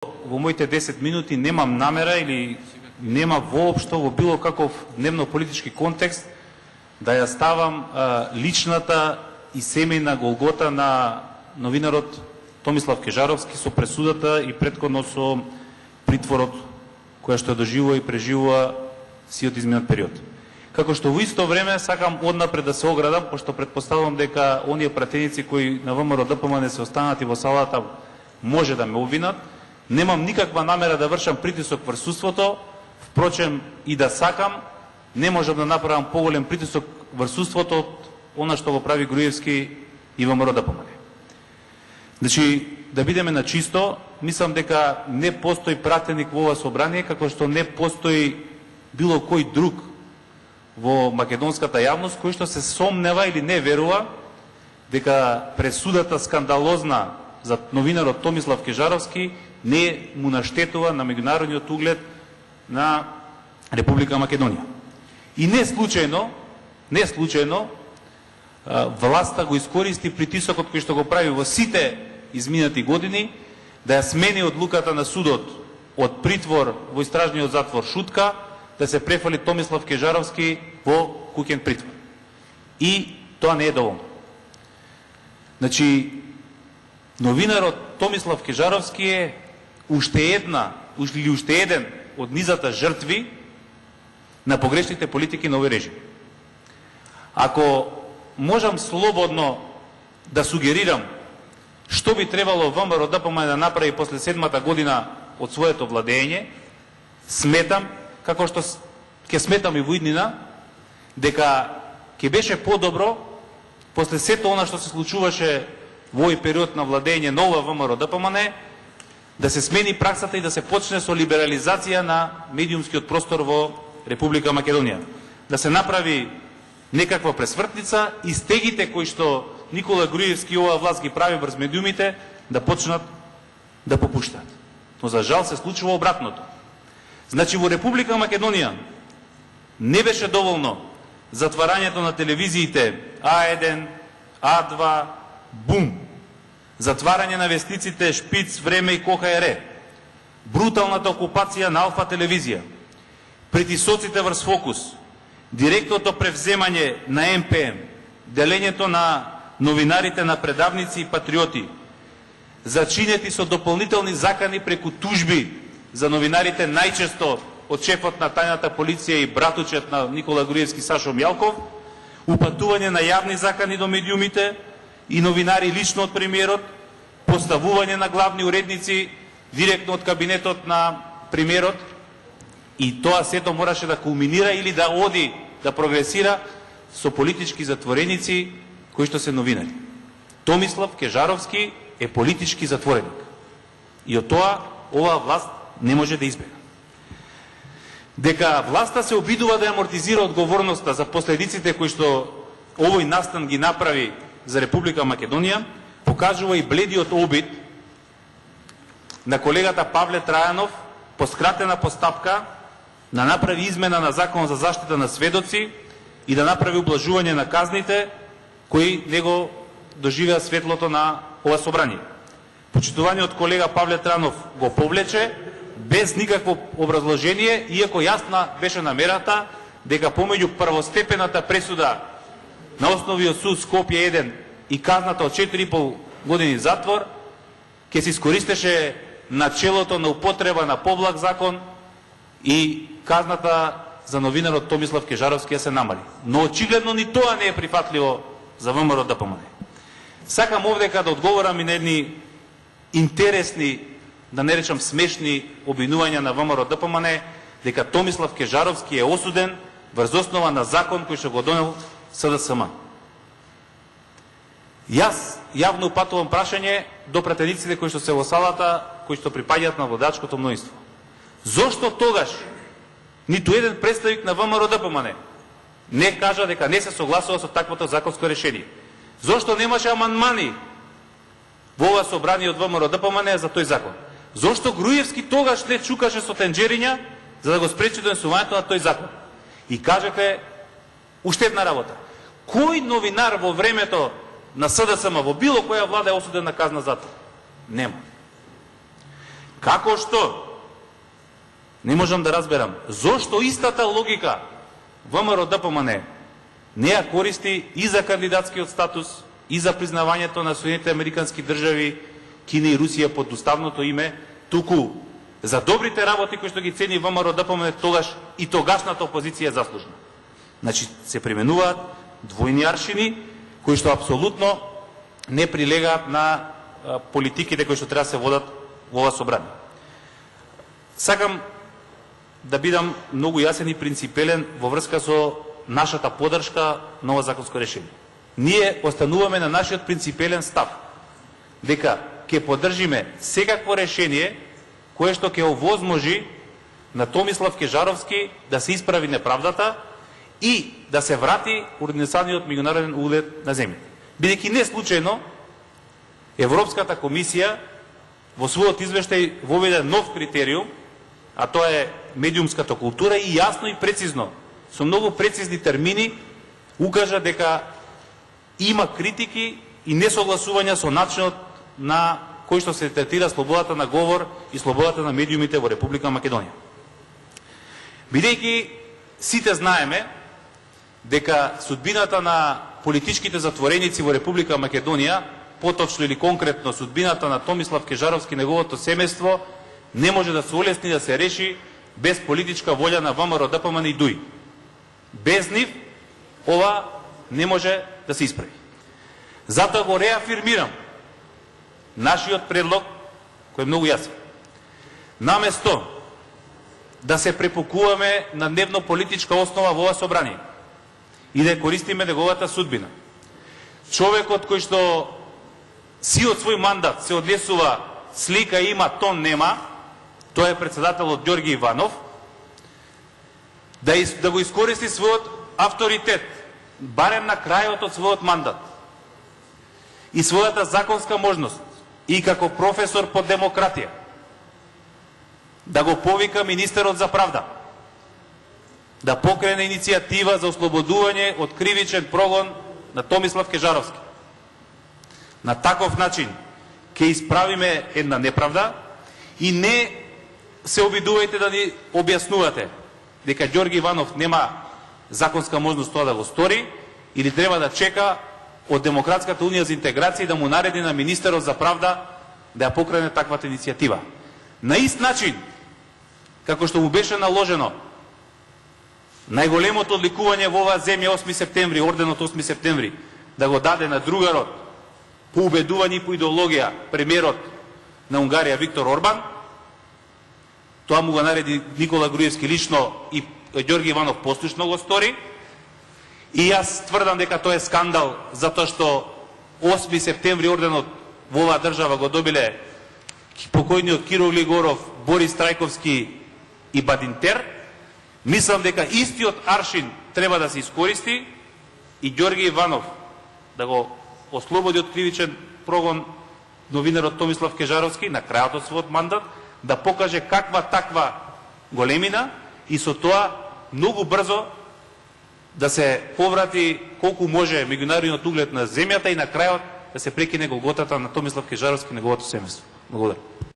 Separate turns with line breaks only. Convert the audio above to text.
во моите 10 минути немам намера или нема воопшто во било каков дневно-политички контекст да ја ставам личната и семејна голгота на новинарот Томислав Кежаровски со пресудата и претходно со притворот која што ја доживува и преживува сиот изминат период. Како што во исто време сакам однапред да се оградам, пошто предпоставувам дека оние пратеници кои на ВМРО ДПМН се останати во салата може да ме обвинат. Немам никаква намера да вршам притисок врз судството, впрочем и да сакам, не можам да направам поголем притисок врз судството од она што го прави Груевски и ВМРО ДПМН. Значи, да бидеме на чисто, мислам дека не постои пратеник во ова собрание, како што не постои било кој друг во македонската јавност кој што се сомнева или не верува дека пресудата скандалозна за новинарот Томислав Кежаровски не му наштетува на меѓународниот углед на Република Македонија. И не случајно власта го искористи притисокот кој што го прави во сите изминати години да ја смени одлуката на судот од притвор во истражниот затвор Шутка да се префали Томислав Кежаровски во куќен притвор. И тоа не е доволно. Значи, новинарот Томислав Кежаровски е уште еден од низата жртви на погрешните политики на овој режим. Ако можам слободно да сугерирам што би требало ВМРО ДПМН да направи после 7-та година од своето владење, сметам, како што ќе сметам и во иднина, дека ќе беше подобро после сето она што се случуваше во овој период на владење на ова ВМРО ДПМН, да се смени праксата и да се почне со либерализација на медиумскиот простор во Република Македонија. Да се направи некаква пресвртница и стегите кои што Никола Груевски и оваа власт ги прави врз медиумите да почнат да попуштаат. Но за жал се случува обратното. Значи во Република Македонија не беше доволно затварањето на телевизиите А1, А2, Бум, затварање на вестниците Шпиц, Време и КОХР, бруталната окупација на Алфа телевизија, притисоците врз Фокус, директното превземање на МПМ, делењето на новинарите на предавници и патриоти, зачинети со дополнителни закани преку тужби за новинарите најчесто од шефот на тајната полиција и братучет на Никола Груевски Сашо Мјалков, упатување на јавни закани до медиумите и новинари лично од премиерот, поставување на главни уредници директно од кабинетот на премиерот, и тоа сето мораше да кулминира или да оди, да прогресира со политички затвореници кои што се новинари. Томислав Кежаровски е политички затвореник. И од тоа оваа власт не може да избега. Дека власта се обидува да амортизира одговорноста за последиците кои што овој настан ги направи за Република Македонија, покажува и бледиот обид на колегата Павле Трајанов по скратена постапка да направи измена на Закон за заштита на сведоци и да направи ублажување на казните кои него доживеа светлото на ова собрание. Почитуваниот колега Павле Трајанов го повлече без никакво образложение, иако јасна беше намерата дека помеѓу првостепената пресуда на Основиот суд Скопје 1 и казната од 4,5 години затвор ќе се искористеше начелото на употреба на поблаг закон и казната за новинарот Томислав Кежаровски се намали. Но очигледно ни тоа не е прифатливо за ВМРО ДПМН. Сакам овдека да одговорам и на едни интересни, да не речам смешни обвинувања на ВМРО ДПМН дека Томислав Кежаровски е осуден врз основа на закон кој што го донел СДСМ. Јас јавно упатувам прашање до пратениците кои што се во салата, кои што припаѓаат на владачкото мнозинство. Зошто тогаш ниту еден представник на ВМРО ДПМН не кажа дека не се согласува со таквото законско решение? Зошто немаше амандмани во ова собрание од ВМРО ДПМН за тој закон? Зошто Груевски тогаш не чукаше со тенџериња за да го спречи донесувањето на тој закон? И кажете уште една работа. Кој новинар во времето на СДСМ во било која влада е осуден на казна затвор? Нема. Како што? Не можам да разберам. Зошто истата логика ВМРО ДПМН не ја користи и за кандидатскиот статус, и за признавањето на Соединетите Американски држави, Кина и Русија под уставното име, туку за добрите работи кои што ги цени ВМРО ДПМН, тогаш и тогашната опозиција е заслужна. Значи, се применуваат двојни аршини, кои што апсолутно не прилегаат на политиките кои што треба да се водат во ова собрание. Сакам да бидам многу јасен и принципелен во врска со нашата поддршка на ова законско решение. Ние остануваме на нашиот принципелен став, дека ќе поддржиме секакво решение кое што ќе овозможи на Томислав Кежаровски да се исправи неправдата и да се врати урнесаниот меѓународен углед на земјата. Бидејќи не случајно Европската комисија во својот извештај воведе нов критериум, а тоа е медиумската култура, и јасно и прецизно, со многу прецизни термини, укажа дека има критики и несогласувања со начинот на кој што се третира слободата на говор и слободата на медиумите во Република Македонија. Бидејќи сите знаеме дека судбината на политичките затвореници во Република Македонија, поточно или конкретно судбината на Томислав Кежаровски и неговото семејство, не може да се олесни да се реши без политичка волја на ВМРО ДПМН и ДУИ. Без нив ова не може да се исправи. Затоа го реафирмирам нашиот предлог, кој е многу јасен. Наместо да се препукуваме на дневно политичка основа во ова собрание и да користиме неговата судбина, човекот кој што си од свој мандат се однесува слика има, тон нема, тој е председателот Ѓорги Иванов, да го искористи својот авторитет, барем на крајот од својот мандат, и својата законска можност, и како професор по демократија, да го повика министерот за правда, да покрене иницијатива за ослободување од кривичен прогон на Томислав Кежаровски. На таков начин ќе исправиме една неправда и не се обидувајте да ни објаснувате дека Ѓорги Иванов нема законска можност тоа да го стори или треба да чека од Демократската унија за интеграција да му нареди на министерот за правда да ја покрене таквата иницијатива. На ист начин, како што му беше наложено најголемото одликување во оваа земја 8 септември, орденот 8 септември, да го даде на другарот по убедување и по идеологија премиерот на Унгарија Виктор Орбан, тоа му го нареди Никола Груевски лично и Ѓорги Иванов послушно го стори. И јас тврдам дека тоа е скандал, затоа што 8 септември орденот во оваа држава го добиле покојниот Киро Глигоров, Борис Трајковски и Бадинтер. Мислам дека истиот аршин треба да се искористи и Ѓорги Иванов да го ослободи од кривичен прогон новинарот Томислав Кежаровски на крајот од својот мандат, да покаже каква таква големина и со тоа многу брзо да се поврати колку може меѓународниот углед на земјата и на крајот да се прекине голготата на Томислав Кежаровски и неговото семејство. Благодарам.